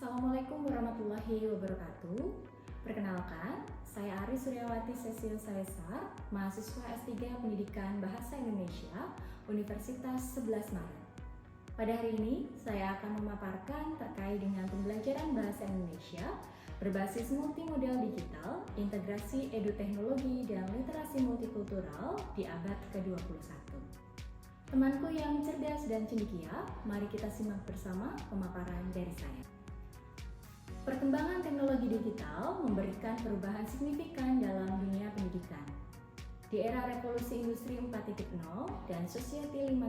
Assalamualaikum warahmatullahi wabarakatuh. Perkenalkan, saya Ari Suryawati Cecil Salesar, mahasiswa S3 Pendidikan Bahasa Indonesia, Universitas 11 Maret. Pada hari ini, saya akan memaparkan terkait dengan pembelajaran bahasa Indonesia berbasis multimodal digital, integrasi eduteknologi dan literasi multikultural di abad ke-21. Temanku yang cerdas dan cendekia, mari kita simak bersama pemaparan dari saya. Perkembangan teknologi digital memberikan perubahan signifikan dalam dunia pendidikan. Di era revolusi industri 4.0 dan society 5.0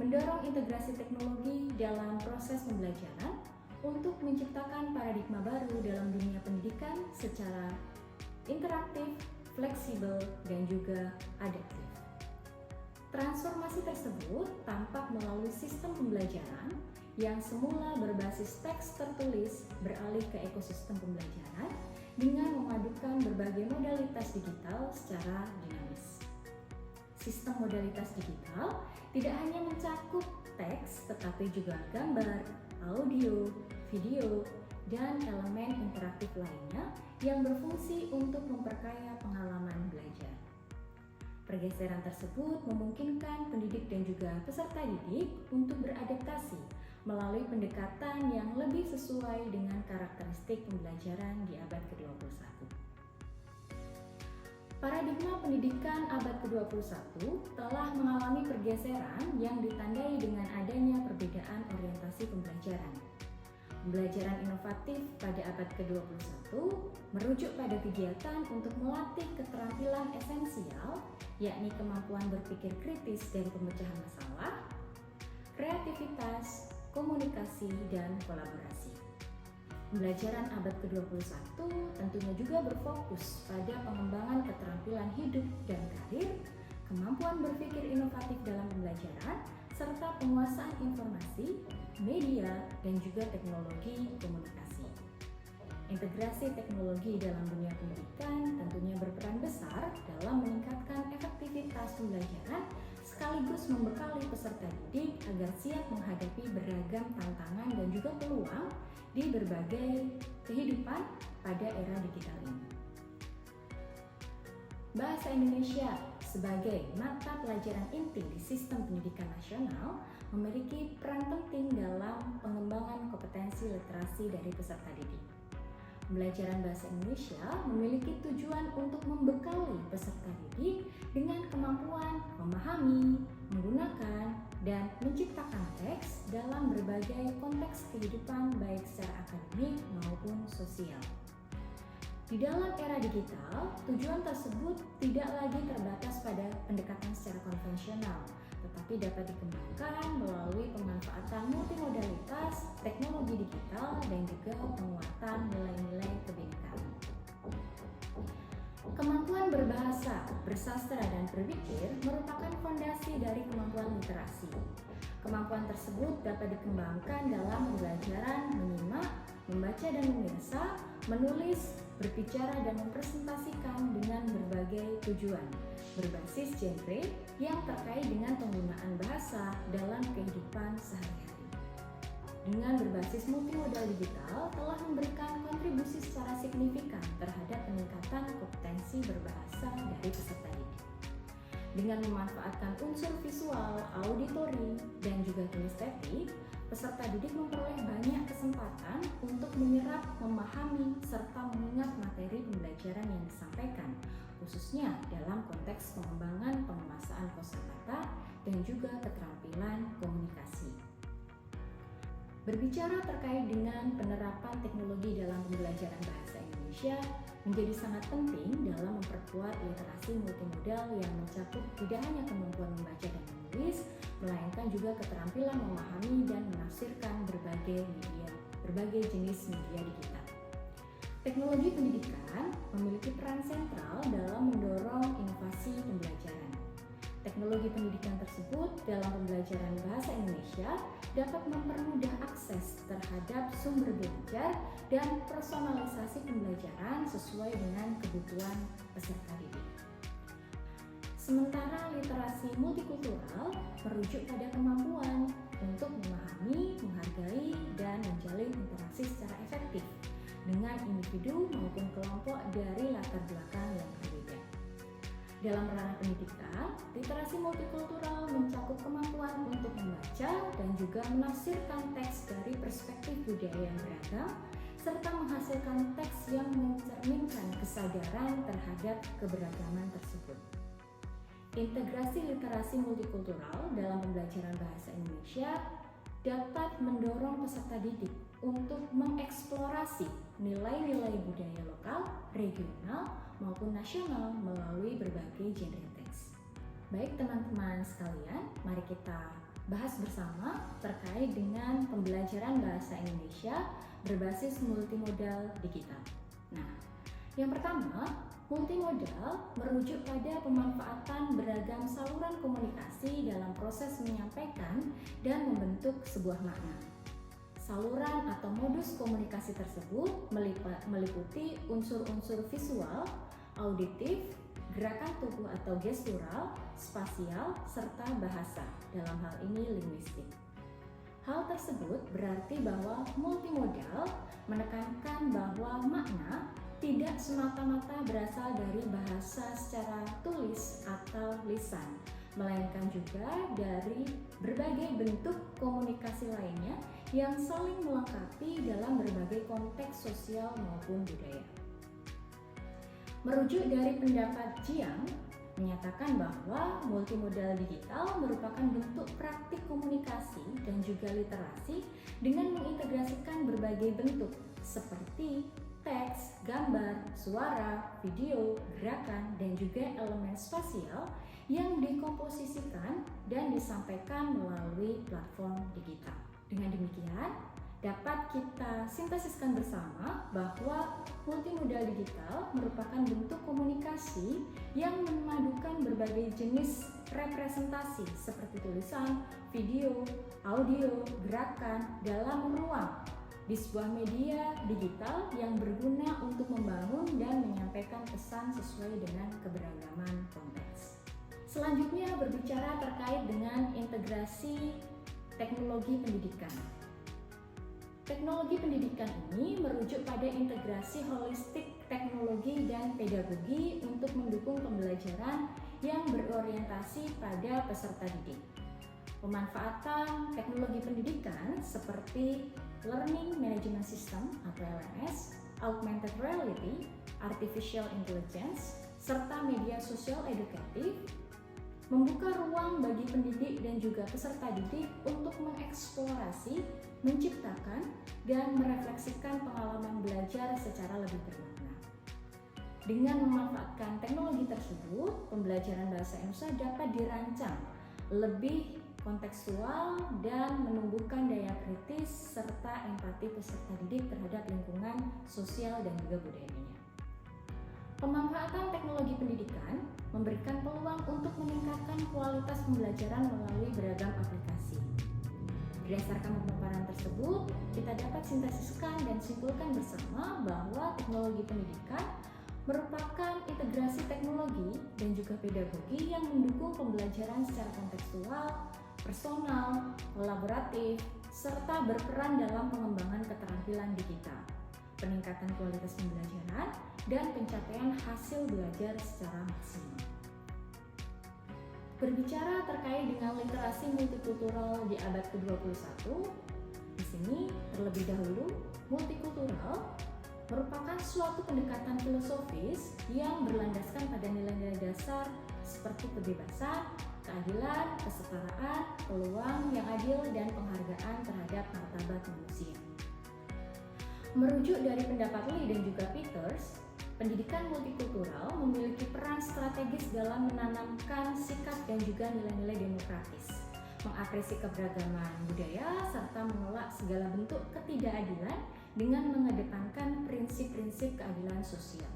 mendorong integrasi teknologi dalam proses pembelajaran untuk menciptakan paradigma baru dalam dunia pendidikan secara interaktif, fleksibel, dan juga adaptif. Transformasi tersebut tampak melalui sistem pembelajaran yang semula berbasis teks tertulis beralih ke ekosistem pembelajaran dengan memadukan berbagai modalitas digital secara dinamis. Sistem modalitas digital tidak hanya mencakup teks tetapi juga gambar, audio, video, dan elemen interaktif lainnya yang berfungsi untuk memperkaya pengalaman belajar. Pergeseran tersebut memungkinkan pendidik dan juga peserta didik untuk beradaptasi melalui pendekatan yang lebih sesuai dengan karakteristik pembelajaran di abad ke-21. Paradigma pendidikan abad ke-21 telah mengalami pergeseran yang ditandai dengan adanya perbedaan orientasi pembelajaran. Pembelajaran inovatif pada abad ke-21 merujuk pada kegiatan untuk melatih keterampilan esensial, yakni kemampuan berpikir kritis dan pemecahan masalah, kreativitas, komunikasi, dan kolaborasi. Pembelajaran abad ke-21 tentunya juga berfokus pada pengembangan keterampilan hidup dan karir, kemampuan berpikir inovatif dalam pembelajaran, serta penguasaan informasi, media, dan juga teknologi komunikasi. Integrasi teknologi dalam dunia pendidikan tentunya berperan besar dalam meningkatkan efektivitas pembelajaran sekaligus membekali peserta didik agar siap menghadapi beragam tantangan dan juga peluang di berbagai kehidupan pada era digital ini. Bahasa Indonesia sebagai mata pelajaran inti di sistem pendidikan nasional memiliki peran penting dalam pengembangan kompetensi literasi dari peserta didik. Pembelajaran bahasa Indonesia memiliki tujuan untuk membekali peserta didik dengan kemampuan memahami, menggunakan, dan menciptakan teks dalam berbagai konteks kehidupan baik secara akademik maupun sosial. Di dalam era digital, tujuan tersebut tidak lagi terbatas pada pendekatan secara konvensional, tetapi dapat dikembangkan melalui pemanfaatan multimodalitas, teknologi digital, dan juga penguatan nilai-nilai kebinekaan. Kemampuan berbahasa, bersastra, dan berpikir merupakan fondasi dari kemampuan literasi. Kemampuan tersebut dapat dikembangkan dalam pembelajaran menyimak, membaca dan memirsa, menulis, berbicara dan mempresentasikan dengan berbagai tujuan, berbasis genre yang terkait dengan penggunaan bahasa dalam kehidupan sehari-hari. Dengan berbasis multimodal digital telah memberikan kontribusi secara signifikan terhadap peningkatan kompetensi berbahasa dari peserta didik. Dengan memanfaatkan unsur visual, auditori, dan juga kinestetik, peserta didik memperoleh banyak kesempatan untuk menyerap, memahami, serta mengingat materi pembelajaran yang disampaikan, khususnya dalam konteks pengembangan penguasaan kosakata dan juga keterampilan komunikasi. Berbicara terkait dengan penerapan teknologi dalam pembelajaran bahasa Indonesia menjadi sangat penting dalam memperkuat literasi multimodal yang mencakup tidak hanya kemampuan membaca dan menulis, melainkan juga keterampilan memahami dan menafsirkan berbagai jenis media digital. Teknologi pendidikan memiliki peran sentral dalam mendorong inovasi pembelajaran. Teknologi pendidikan tersebut dalam pembelajaran bahasa Indonesia dapat mempermudah akses terhadap sumber belajar dan personalisasi pembelajaran sesuai dengan kebutuhan peserta didik. Sementara literasi multikultural merujuk pada kemampuan untuk memahami, menghargai, dan menjalin interaksi individu maupun kelompok dari latar belakang yang berbeda. Dalam ranah pendidikan, literasi multikultural mencakup kemampuan untuk membaca dan juga menafsirkan teks dari perspektif budaya yang beragam, serta menghasilkan teks yang mencerminkan kesadaran terhadap keberagaman tersebut. Integrasi literasi multikultural dalam pembelajaran bahasa Indonesia dapat mendorong peserta didik untuk mengeksplorasi nilai-nilai budaya lokal, regional, maupun nasional melalui berbagai genre teks. Baik teman-teman sekalian, mari kita bahas bersama terkait dengan pembelajaran bahasa Indonesia berbasis multimodal digital. Nah, yang pertama, multimodal merujuk pada pemanfaatan beragam saluran komunikasi dalam proses menyampaikan dan membentuk sebuah makna. Saluran atau modus komunikasi tersebut meliputi unsur-unsur visual, auditif, gerakan tubuh atau gestural, spasial, serta bahasa, dalam hal ini linguistik. Hal tersebut berarti bahwa multimodal menekankan bahwa makna tidak semata-mata berasal dari bahasa secara tulis atau lisan, melainkan juga dari berbagai bentuk komunikasi lainnya yang saling melengkapi dalam berbagai konteks sosial maupun budaya. Merujuk dari pendapat Jiang, menyatakan bahwa multimodal digital merupakan bentuk praktik komunikasi dan juga literasi dengan mengintegrasikan berbagai bentuk seperti teks, gambar, suara, video, gerakan, dan juga elemen spasial yang dikomposisikan dan disampaikan melalui platform digital. Dengan demikian, dapat kita sintesiskan bersama bahwa multimodal digital merupakan bentuk komunikasi yang memadukan berbagai jenis representasi seperti tulisan, video, audio, gerakan dalam ruang di sebuah media digital yang berguna untuk membangun dan menyampaikan pesan sesuai dengan keberagaman konteks. Selanjutnya berbicara terkait dengan integrasi teknologi pendidikan. Teknologi pendidikan ini merujuk pada integrasi holistik teknologi dan pedagogi untuk mendukung pembelajaran yang berorientasi pada peserta didik. Pemanfaatan teknologi pendidikan seperti Learning Management System atau LMS, Augmented Reality, Artificial Intelligence, serta media sosial edukatif membuka ruang bagi pendidik dan juga peserta didik untuk mengeksplorasi, menciptakan, dan merefleksikan pengalaman belajar secara lebih bermakna. Dengan memanfaatkan teknologi tersebut, pembelajaran bahasa Indonesia dapat dirancang lebih kontekstual dan menumbuhkan daya kritis serta empati peserta didik terhadap lingkungan sosial dan juga budayanya. Pemanfaatan teknologi pendidikan memberikan peluang untuk meningkatkan kualitas pembelajaran melalui beragam aplikasi. Berdasarkan pemaparan tersebut, kita dapat sintesiskan dan simpulkan bersama bahwa teknologi pendidikan merupakan integrasi teknologi dan juga pedagogi yang mendukung pembelajaran secara kontekstual, personal, kolaboratif, serta berperan dalam pengembangan keterampilan digital, peningkatan kualitas pembelajaran, dan pencapaian hasil belajar secara maksimal. Berbicara terkait dengan literasi multikultural di abad ke-21, di sini terlebih dahulu multikultural merupakan suatu pendekatan filosofis yang berlandaskan pada nilai-nilai dasar seperti kebebasan, keadilan, kesetaraan, peluang yang adil, dan penghargaan terhadap martabat manusia. Merujuk dari pendapat Lee dan juga Peters, pendidikan multikultural memiliki peran strategis dalam menanamkan sikap dan juga nilai-nilai demokratis, mengapresiasi keberagaman budaya, serta menolak segala bentuk ketidakadilan dengan mengedepankan prinsip-prinsip keadilan sosial.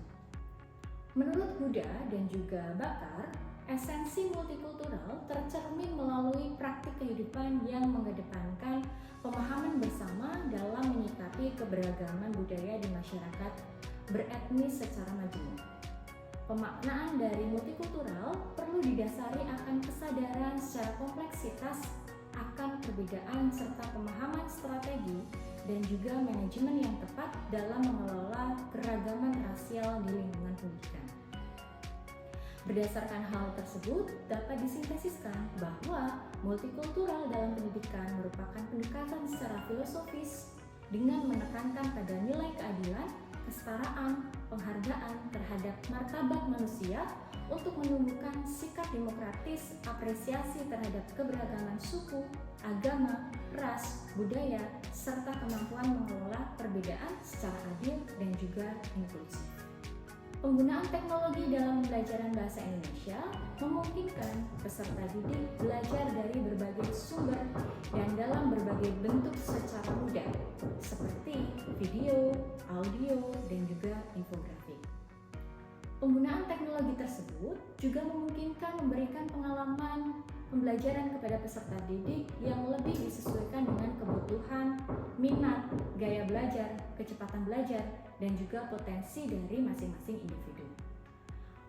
Menurut Huda dan juga Bakar, esensi multikultural tercermin melalui praktik kehidupan yang mengedepankan pemahaman bersama dalam menyikapi keberagaman budaya di masyarakat beretnis secara majemuk. Pemaknaan dari multikultural perlu didasari akan kesadaran secara kompleksitas akan perbedaan serta pemahaman strategi dan juga manajemen yang tepat dalam mengelola keragaman rasial di lingkungan pendidikan. Berdasarkan hal tersebut, dapat disintesiskan bahwa multikultural dalam pendidikan merupakan pendekatan secara filosofis dengan menekankan pada nilai keadilan, kesetaraan, penghargaan terhadap martabat manusia untuk menumbuhkan sikap demokratis, apresiasi terhadap keberagaman suku, agama, ras, budaya, serta kemampuan mengelola perbedaan secara adil dan juga inklusif. Penggunaan teknologi dalam pembelajaran bahasa Indonesia memungkinkan peserta didik belajar dari berbagai sumber dan dalam berbagai bentuk secara mudah, seperti video, audio, dan juga infografik. Penggunaan teknologi tersebut juga memungkinkan memberikan pengalaman pembelajaran kepada peserta didik yang lebih disesuaikan dengan kebutuhan, minat, gaya belajar, kecepatan belajar, dan juga potensi dari masing-masing individu.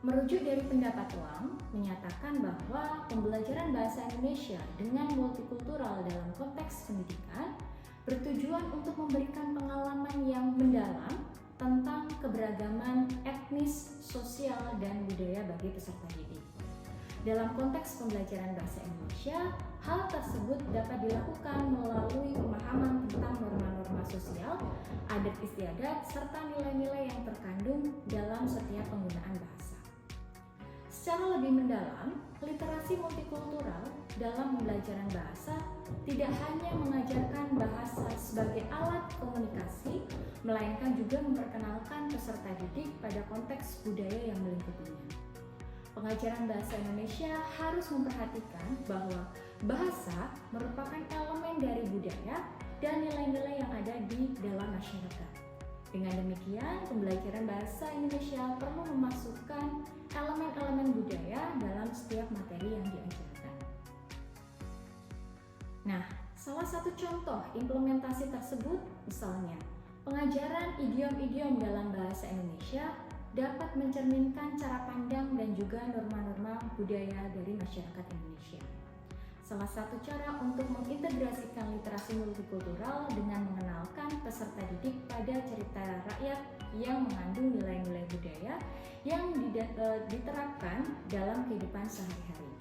Merujuk dari pendapat Wang, menyatakan bahwa pembelajaran bahasa Indonesia dengan multikultural dalam konteks pendidikan bertujuan untuk memberikan pengalaman yang mendalam tentang keberagaman etnis, sosial, dan budaya bagi peserta didik. Dalam konteks pembelajaran bahasa Indonesia, hal tersebut dapat dilakukan melalui pemahaman tentang norma-norma sosial, adat istiadat, serta nilai-nilai yang terkandung dalam setiap penggunaan bahasa. Secara lebih mendalam, literasi multikultural dalam pembelajaran bahasa tidak hanya mengajarkan bahasa sebagai alat komunikasi, melainkan juga memperkenalkan peserta didik pada konteks budaya yang melingkupinya. Pengajaran bahasa Indonesia harus memperhatikan bahwa bahasa merupakan elemen dari budaya dan nilai-nilai yang ada di dalam masyarakat. Dengan demikian, pembelajaran bahasa Indonesia perlu memasukkan elemen-elemen budaya dalam setiap materi yang diajarkan. Nah, salah satu contoh implementasi tersebut misalnya, pengajaran idiom-idiom dalam bahasa Indonesia dapat mencerminkan cara pandang dan juga norma-norma budaya dari masyarakat Indonesia. Salah satu cara untuk mengintegrasikan literasi multikultural dengan mengenalkan peserta didik pada cerita rakyat yang mengandung nilai-nilai budaya yang diterapkan dalam kehidupan sehari-hari.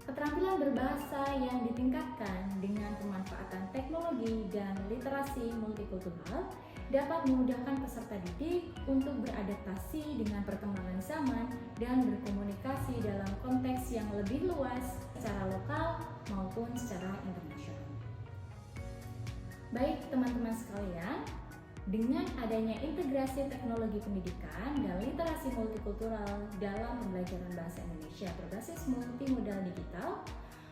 Keterampilan berbahasa yang ditingkatkan dengan pemanfaatan teknologi dan literasi multikultural dapat memudahkan peserta didik untuk beradaptasi dengan perkembangan zaman dan berkomunikasi dalam konteks yang lebih luas secara lokal maupun secara internasional. Baik teman-teman sekalian, dengan adanya integrasi teknologi pendidikan dan literasi multikultural dalam pembelajaran bahasa Indonesia berbasis multimodal digital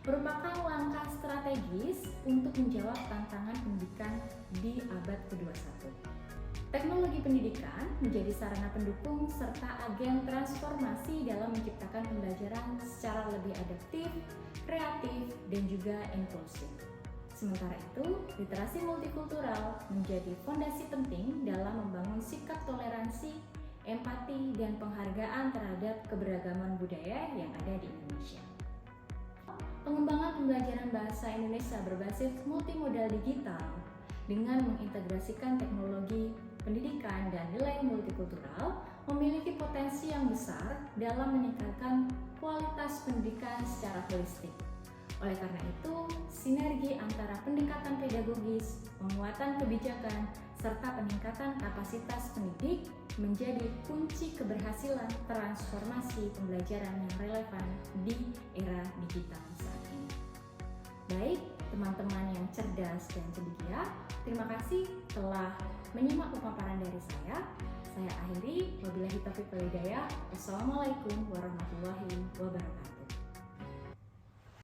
merupakan langkah strategis untuk menjawab tantangan pendidikan di abad ke-21. Teknologi pendidikan menjadi sarana pendukung serta agen transformasi dalam menciptakan pembelajaran secara lebih adaptif, kreatif, dan juga inklusif. Sementara itu, literasi multikultural menjadi fondasi penting dalam membangun sikap toleransi, empati, dan penghargaan terhadap keberagaman budaya yang ada di Indonesia. Pengembangan pembelajaran bahasa Indonesia berbasis multimodal digital dengan mengintegrasikan teknologi pendidikan dan nilai multikultural memiliki potensi yang besar dalam meningkatkan kualitas pendidikan secara holistik. Oleh karena itu, sinergi antara pendekatan pedagogis, penguatan kebijakan, serta peningkatan kapasitas pendidik menjadi kunci keberhasilan transformasi pembelajaran yang relevan di era digital saat ini. Baik, teman-teman yang cerdas dan cendekia, terima kasih telah menyimak pemaparan dari saya. Saya akhiri, wabillahi taufiq wal hidayah. Wassalamualaikum warahmatullahi wabarakatuh.